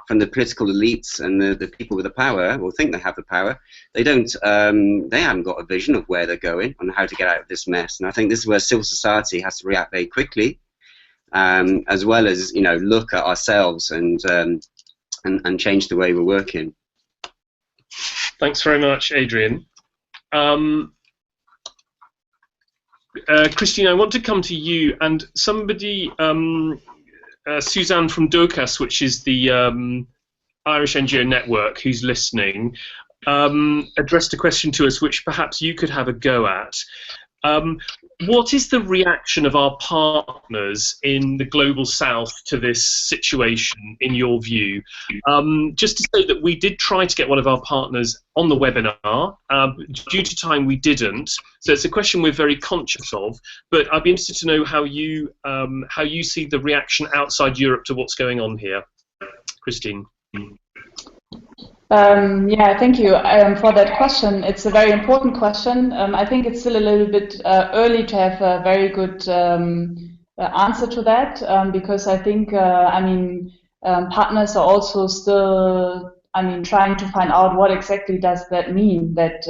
from the political elites and the people with the power, or think they have the power, they haven't got a vision of where they're going and how to get out of this mess. And I think this is where civil society has to react very quickly, as well as look at ourselves and change the way we're working. Thanks very much, Adrian. Christine, I want to come to you, and somebody. Suzanne from DOCAS, which is the Irish NGO network, who's listening, addressed a question to us which perhaps you could have a go at. What is the reaction of our partners in the Global South to this situation, in your view? Just to say that we did try to get one of our partners on the webinar. Due to time, we didn't. So it's a question we're very conscious of. But I'd be interested to know how you see the reaction outside Europe to what's going on here. Christine. Yeah, thank you for that question. It's a very important question. I think it's still a little bit early to have a very good answer to that, because I think, partners are also still, trying to find out what exactly does that mean, that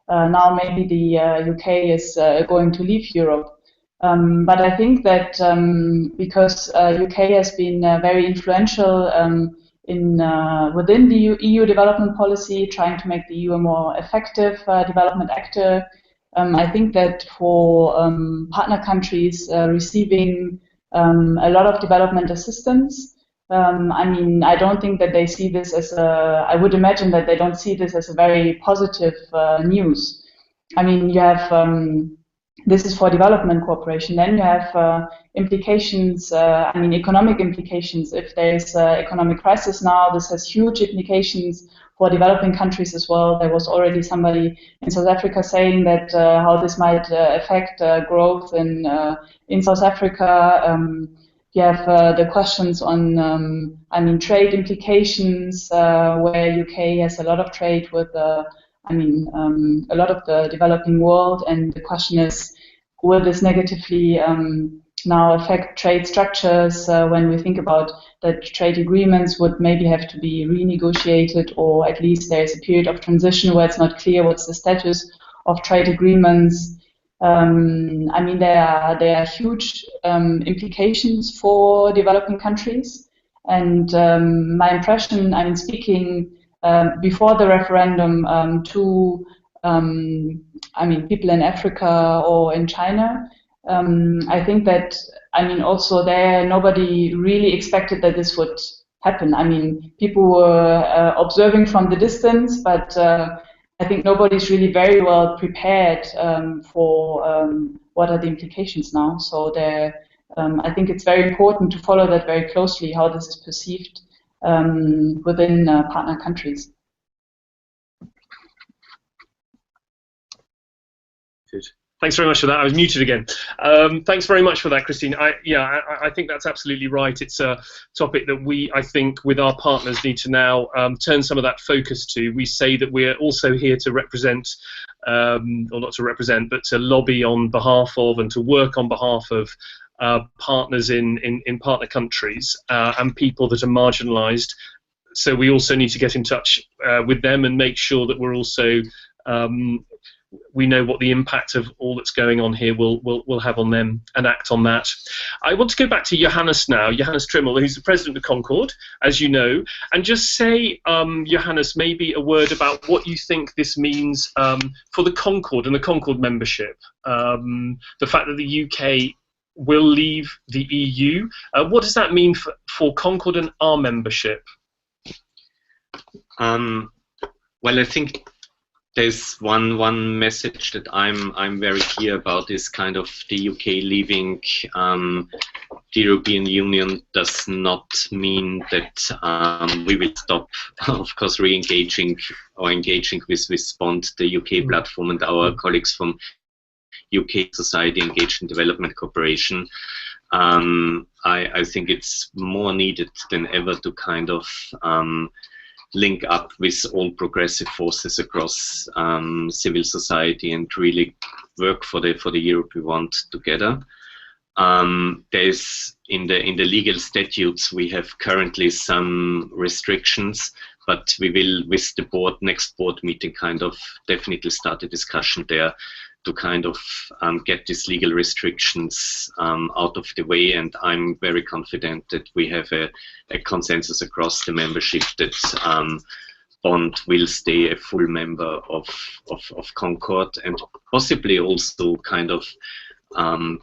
now maybe the UK is going to leave Europe. But I think that because UK has been very influential within the EU development policy, trying to make the EU a more effective development actor. I think that for partner countries receiving a lot of development assistance, I don't think that they see this as I would imagine that they don't see this as a very positive news. You have this is for development cooperation. Then you have implications, I mean, economic implications. If there's an economic crisis now, this has huge implications for developing countries as well. There was already somebody in South Africa saying that how this might affect growth in South Africa. You have the questions on, I mean, trade implications, where UK has a lot of trade with, I mean, a lot of the developing world, and the question is, will this negatively now affect trade structures when we think about that trade agreements would maybe have to be renegotiated, or at least there's a period of transition where it's not clear what's the status of trade agreements. I mean, there are huge implications for developing countries, and my impression, I mean, speaking before the referendum to, I mean, people in Africa or in China, I think that, I mean, also there, nobody really expected that this would happen. I mean, people were observing from the distance, but I think nobody's really very well prepared for what are the implications now. So there, I think it's very important to follow that very closely, how this is perceived within partner countries. Good. Thanks very much for that. I was muted again. Thanks very much for that, Christine. I think that's absolutely right. It's a topic that we, I think, with our partners need to now turn some of that focus to. We say that we're also here to represent, or not to represent, but to lobby on behalf of and to work on behalf of partners in partner countries and people that are marginalised. So we also need to get in touch with them and make sure that we're also we know what the impact of all that's going on here will have on them and act on that. I want to go back to Johannes now, Johannes Trimmel, who's the president of CONCORD, as you know, and just say, Johannes, maybe a word about what you think this means for the CONCORD and the CONCORD membership. The fact that the UK will leave the EU, what does that mean for CONCORD and our membership? Well, I think there's one message that I'm very clear about is kind of the UK leaving the European Union does not mean that we will stop, of course, re-engaging or engaging with Bond, the UK platform, and our colleagues from UK Society Engaged in Development Cooperation. I think it's more needed than ever to kind of link up with all progressive forces across civil society and really work for the Europe we want together. There's in the legal statutes we have currently some restrictions, but we will, with the next board meeting, kind of definitely start a discussion there to kind of get these legal restrictions out of the way, and I'm very confident that we have a consensus across the membership that Bond will stay a full member of CONCORD, and possibly also kind of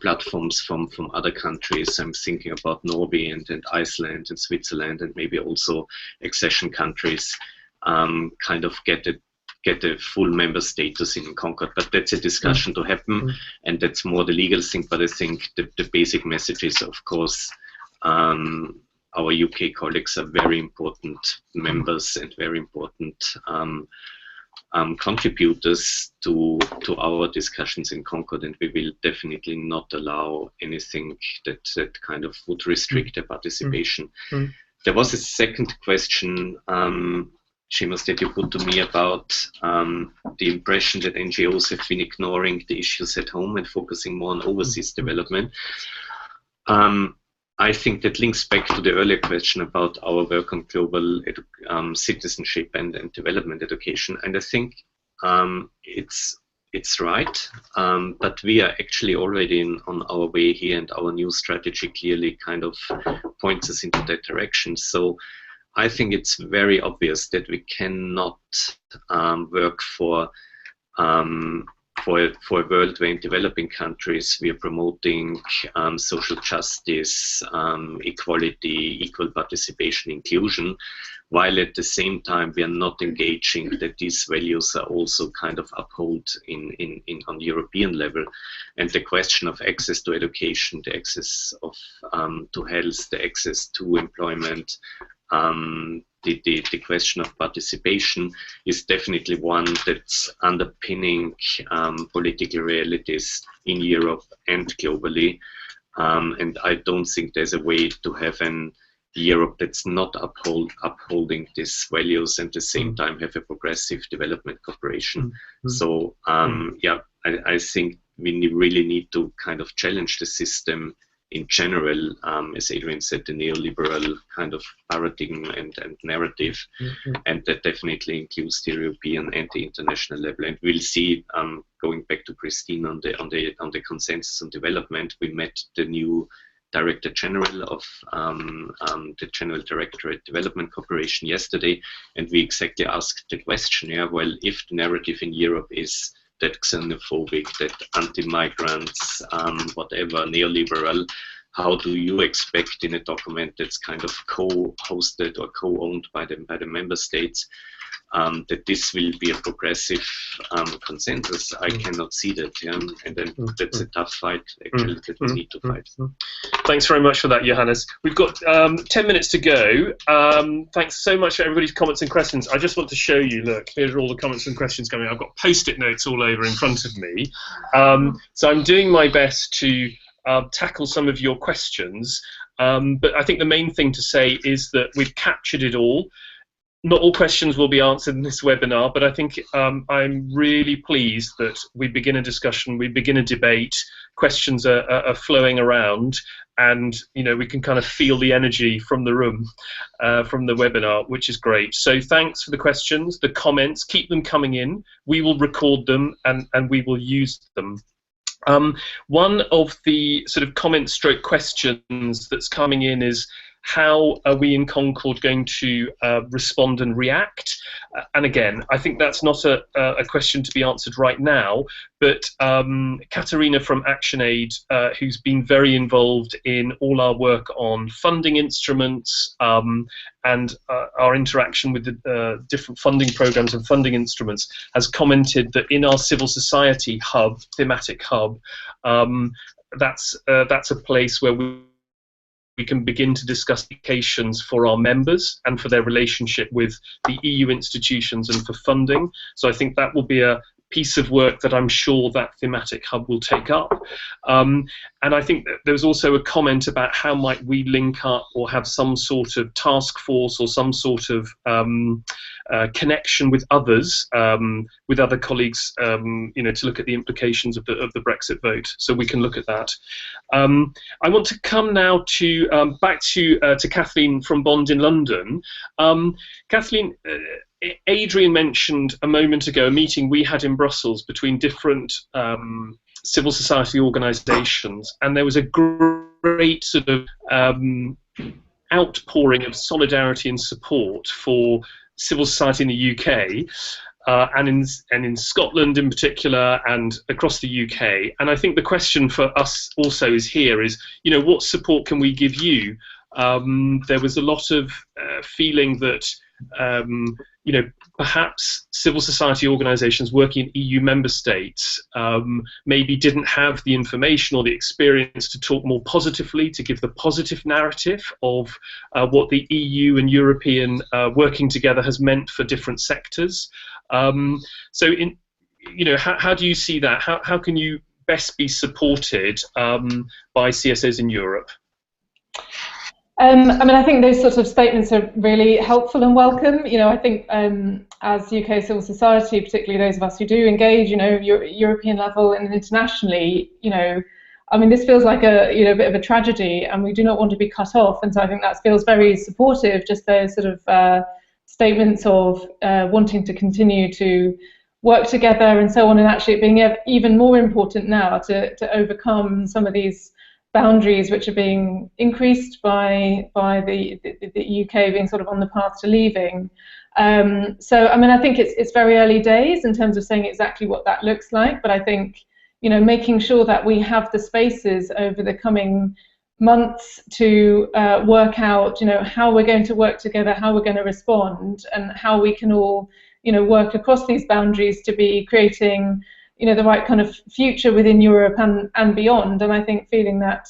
platforms from other countries. I'm thinking about Norway and Iceland and Switzerland, and maybe also accession countries kind of get a full member status in CONCORD, but that's a discussion to happen, and that's more the legal thing. But I think the basic message is, of course, our UK colleagues are very important members and very important contributors to our discussions in CONCORD, and we will definitely not allow anything that kind of would restrict their participation. There was a second question, Seamus, that you put to me about the impression that NGOs have been ignoring the issues at home and focusing more on overseas development. I think that links back to the earlier question about our work on global citizenship and development education. And I think it's right, but we are actually already on our way here, and our new strategy clearly kind of points us into that direction. So I think it's very obvious that we cannot work for for a world where in developing countries we are promoting social justice, equality, equal participation, inclusion, while at the same time we are not engaging that these values are also kind of upheld on the European level. And the question of access to education, the access of to health, the access to employment, the question of participation is definitely one that's underpinning political realities in Europe and globally. And I don't think there's a way to have an Europe that's not upholding these values and at the same time have a progressive development cooperation. So yeah, I think we really need to kind of challenge the system in general, as Adrian said, the neoliberal kind of paradigm and narrative, and that definitely includes the European and the international level. And we'll see, going back to Christine on the consensus on development, we met the new Director General of the General Directorate Development Cooperation yesterday, and we exactly asked the question, yeah, well, if the narrative in Europe is that xenophobic, that anti-migrants, whatever, neoliberal, how do you expect in a document that's kind of co-hosted or co-owned by the member states, that this will be a progressive consensus? I cannot see that, yeah? And then that's a tough fight, actually, that we need to fight. Thanks very much for that, Johannes. We've got 10 minutes to go. Thanks so much for everybody's comments and questions. I just want to show you, look, here are all the comments and questions coming. I've got post-it notes all over in front of me. So I'm doing my best to tackle some of your questions. But I think the main thing to say is that we've captured it all. Not all questions will be answered in this webinar, but I think I'm really pleased that we begin a discussion, we begin a debate, questions are flowing around, and we can kind of feel the energy from the room, from the webinar, which is great. So thanks for the questions, the comments, keep them coming in. We will record them and we will use them. One of the sort of comment / questions that's coming in is, how are we in Concord going to respond and react? And again, I think that's not a question to be answered right now, but Katerina from ActionAid, who's been very involved in all our work on funding instruments and our interaction with the different funding programs and funding instruments, has commented that in our civil society hub, thematic hub, that's a place where we can begin to discuss implications for our members and for their relationship with the EU institutions and for funding. So I think that will be a piece of work that I'm sure that thematic hub will take up. And I think that there was also a comment about how might we link up or have some sort of task force or some sort of connection with others, with other colleagues, to look at the implications of the Brexit vote. So we can look at that. I want to come now to back to Kathleen from Bond in London. Kathleen, Adrian mentioned a moment ago a meeting we had in Brussels between different civil society organisations, and there was a great sort of outpouring of solidarity and support for civil society in the UK, and in Scotland in particular, and across the UK. And I think the question for us also is what support can we give you? There was a lot of feeling that perhaps civil society organisations working in EU member states maybe didn't have the information or the experience to talk more positively, to give the positive narrative of what the EU and European working together has meant for different sectors. So how do you see that? How can you best be supported by CSOs in Europe? I think those sorts of statements are really helpful and welcome. I think as UK civil society, particularly those of us who do engage, European level and internationally, this feels like a bit of a tragedy, and we do not want to be cut off. And so I think that feels very supportive. Just those sort of statements of wanting to continue to work together and so on, and actually it being even more important now to overcome some of these boundaries which are being increased by the UK being sort of on the path to leaving. So I mean, I think it's very early days in terms of saying exactly what that looks like, but I think, you know, making sure that we have the spaces over the coming months to work out, you know, how we're going to work together, how we're going to respond, and how we can all, you know, work across these boundaries to be creating, you know, the right kind of future within Europe and beyond. And I think feeling that,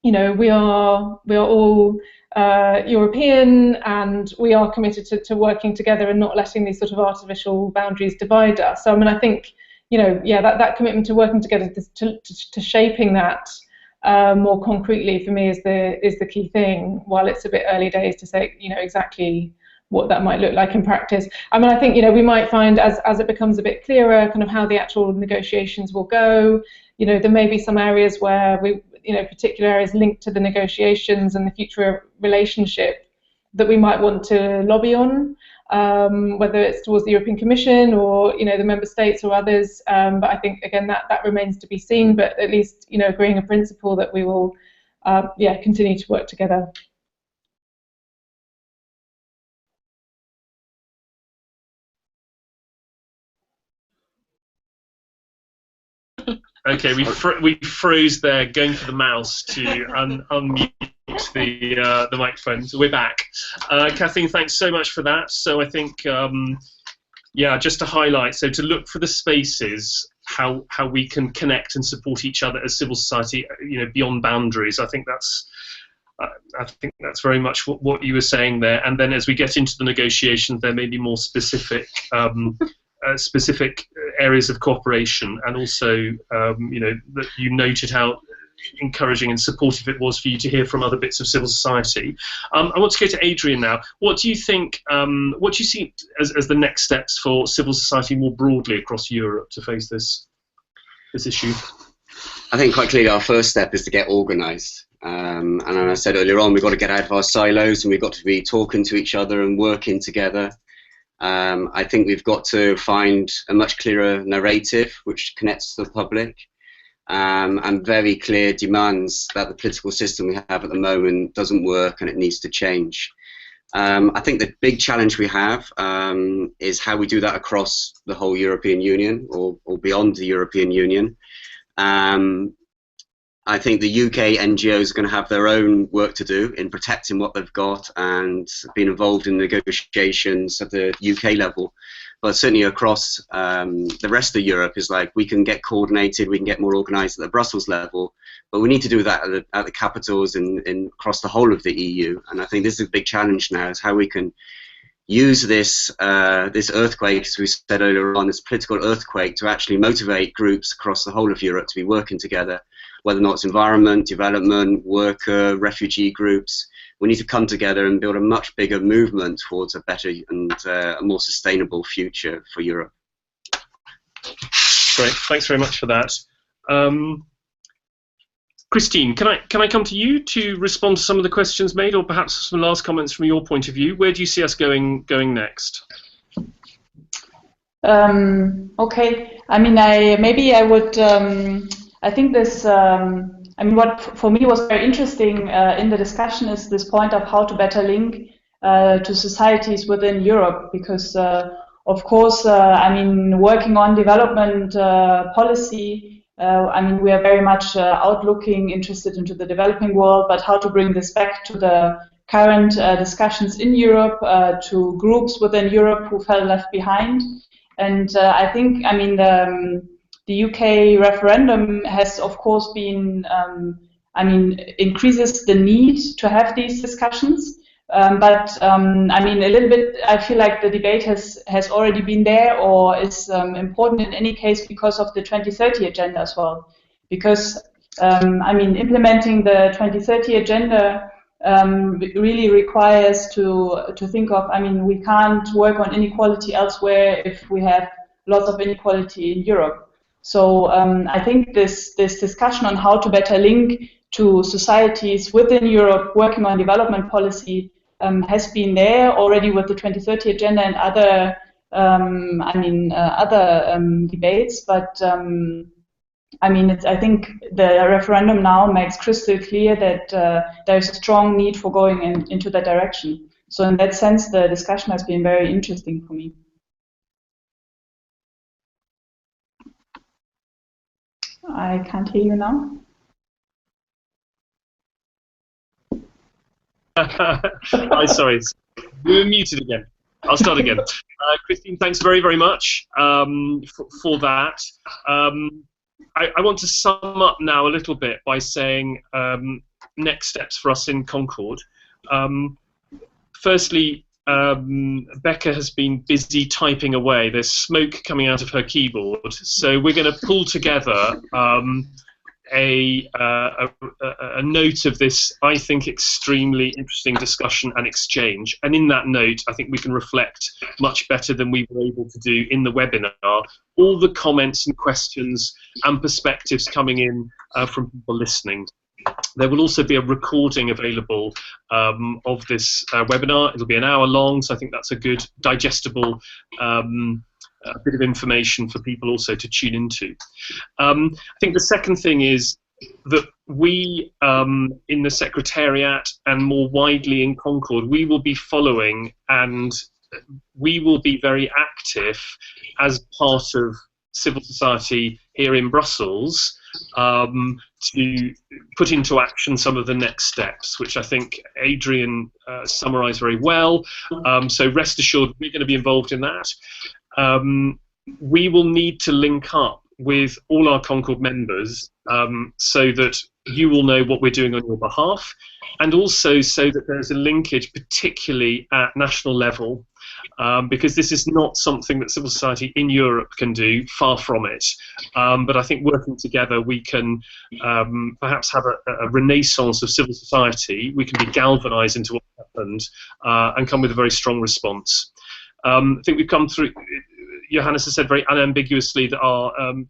you know, we are all European, and we are committed to working together and not letting these sort of artificial boundaries divide us. So I mean, I think, you know, yeah, that commitment to working together to shaping that more concretely for me is the key thing. While it's a bit early days to say, you know, exactly what that might look like in practice. I mean, I think, you know, we might find as it becomes a bit clearer kind of how the actual negotiations will go, you know, there may be some areas where we, you know, particular areas linked to the negotiations and the future relationship that we might want to lobby on, whether it's towards the European Commission or, you know, the member states or others. But I think, again, that remains to be seen, but at least, you know, agreeing a principle that we will, yeah, continue to work together. Okay, we froze there, going for the mouse to unmute the microphone. So we're back. Kathleen, thanks so much for that. So I think, yeah, just to highlight, so to look for the spaces, how we can connect and support each other as civil society, you know, beyond boundaries. I think that's very much what you were saying there. And then as we get into the negotiations, there may be more specific specific areas of cooperation, and also, you know, that you noted how encouraging and supportive it was for you to hear from other bits of civil society. I want to go to Adrian now. What do you think, what do you see as the next steps for civil society more broadly across Europe to face this issue? I think quite clearly our first step is to get organised. And as I said earlier on, we've got to get out of our silos, and we've got to be talking to each other and working together. I think we've got to find a much clearer narrative which connects to the public, and very clear demands that the political system we have at the moment doesn't work and it needs to change. I think the big challenge we have is how we do that across the whole European Union or beyond the European Union. I think the UK NGOs are going to have their own work to do in protecting what they've got and being involved in negotiations at the UK level. But certainly across the rest of Europe is like we can get coordinated, we can get more organised at the Brussels level, but we need to do that at the capitals and across the whole of the EU. And I think this is a big challenge now, is how we can use this this earthquake, as we said earlier on, this political earthquake, to actually motivate groups across the whole of Europe to be working together, whether or not it's environment, development, worker, refugee groups. We need to come together and build a much bigger movement towards a better and a more sustainable future for Europe. Great, thanks very much for that. Christine, can I come to you to respond to some of the questions made, or perhaps some last comments from your point of view? Where do you see us going next? Okay, I mean, I would. I think this. I mean, what for me was very interesting in the discussion is this point of how to better link to societies within Europe, because of course, I mean, working on development policy. I mean, we are very much outlooking, interested into the developing world, but how to bring this back to the current discussions in Europe, to groups within Europe who felt left behind. And I think, I mean, the UK referendum has, of course, been, I mean, increases the need to have these discussions. But I mean, a little bit, I feel like the debate has already been there, or is important in any case because of the 2030 agenda as well. Because I mean, implementing the 2030 agenda really requires to think of. I mean, we can't work on inequality elsewhere if we have lots of inequality in Europe. So I think this discussion on how to better link to societies within Europe working on development policy has been there already with the 2030 agenda and other, I mean, other debates. But I mean, I think the referendum now makes crystal clear that there's a strong need for going into that direction. So in that sense, the discussion has been very interesting for me. I can't hear you now. I'm sorry, we were muted again. I'll start again. Christine, thanks very, very much for that. I want to sum up now a little bit by saying next steps for us in CONCORD. Firstly, Becca has been busy typing away. There's smoke coming out of her keyboard, so we're going to pull together a note of this, I think, extremely interesting discussion and exchange. And in that note, I think we can reflect much better than we were able to do in the webinar all the comments and questions and perspectives coming in from people listening. There will also be a recording available of this webinar. It'll be an hour long, so I think that's a good digestible bit of information for people also to tune into. I think the second thing is that we in the Secretariat and more widely in CONCORD, we will be following and we will be very active as part of civil society here in Brussels to put into action some of the next steps, which I think Adrian summarised very well. So rest assured we're going to be involved in that. We will need to link up with all our CONCORD members so that you will know what we're doing on your behalf, and also so that there's a linkage, particularly at national level, because this is not something that civil society in Europe can do, far from it. But I think working together we can perhaps have a renaissance of civil society. We can be galvanised into what happened and come with a very strong response. I think we've come through. Johannes has said very unambiguously that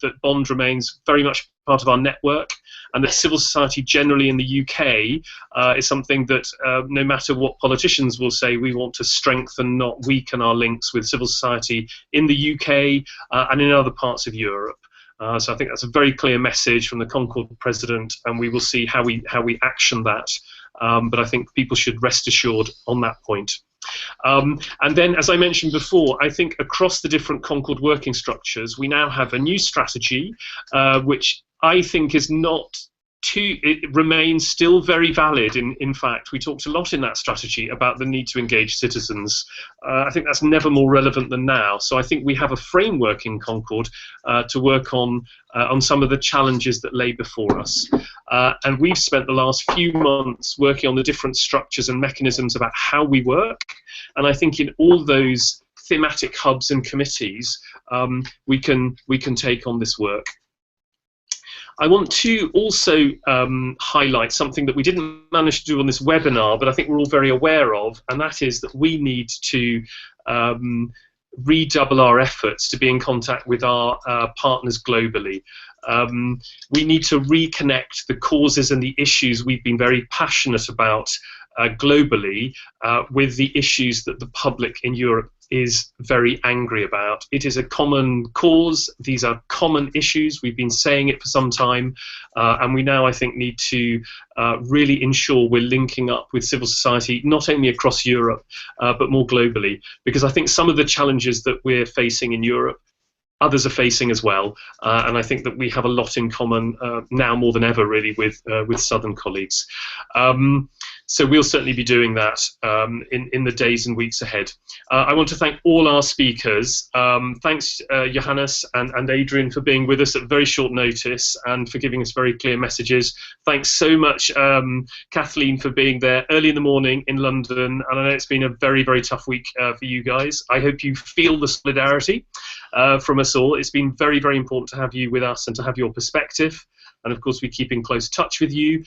that Bond remains very much part of our network, and that civil society generally in the UK is something that no matter what politicians will say, we want to strengthen, not weaken our links with civil society in the UK and in other parts of Europe. So I think that's a very clear message from the CONCORD president, and we will see how we action that. But I think people should rest assured on that point. And then, as I mentioned before, I think across the different CONCORD working structures, we now have a new strategy, which I think is not too, it remains still very valid. In fact, we talked a lot in that strategy about the need to engage citizens. I think that's never more relevant than now. So I think we have a framework in CONCORD to work on some of the challenges that lay before us. And we've spent the last few months working on the different structures and mechanisms about how we work. And I think in all those thematic hubs and committees, we can take on this work. I want to also highlight something that we didn't manage to do on this webinar, but I think we're all very aware of, and that is that we need to redouble our efforts to be in contact with our partners globally. We need to reconnect the causes and the issues we've been very passionate about globally with the issues that the public in Europe is very angry about. It is a common cause. These are common issues. We've been saying it for some time, and we now, I think, need to really ensure we're linking up with civil society, not only across Europe, but more globally, because I think some of the challenges that we're facing in Europe, others are facing as well, and I think that we have a lot in common now more than ever, really, with Southern colleagues. So we'll certainly be doing that in the days and weeks ahead. I want to thank all our speakers. Thanks, Johannes and Adrian, for being with us at very short notice and for giving us very clear messages. Thanks so much, Kathleen, for being there early in the morning in London. And I know it's been a very, very tough week for you guys. I hope you feel the solidarity from us all. It's been very, very important to have you with us and to have your perspective. and of course we keep in close touch with you.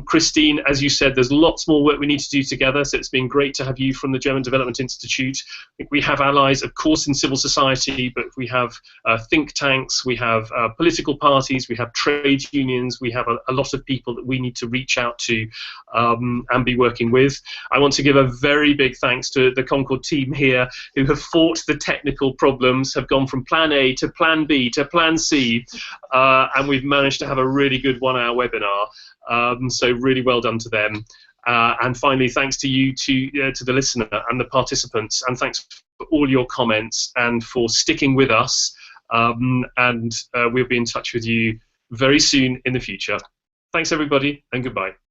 Christine, as you said, there's lots more work we need to do together, so it's been great to have you from the German Development Institute. I think we have allies, of course, in civil society, but we have think tanks, we have political parties, we have trade unions, we have a lot of people that we need to reach out to and be working with. I want to give a very big thanks to the CONCORD team here, who have fought the technical problems, have gone from plan A to plan B to plan C, and we've managed to have a really good 1-hour webinar. So really well done to them. And finally, thanks to you, to the listener and the participants, and thanks for all your comments and for sticking with us. And we'll be in touch with you very soon in the future. Thanks, everybody, and goodbye.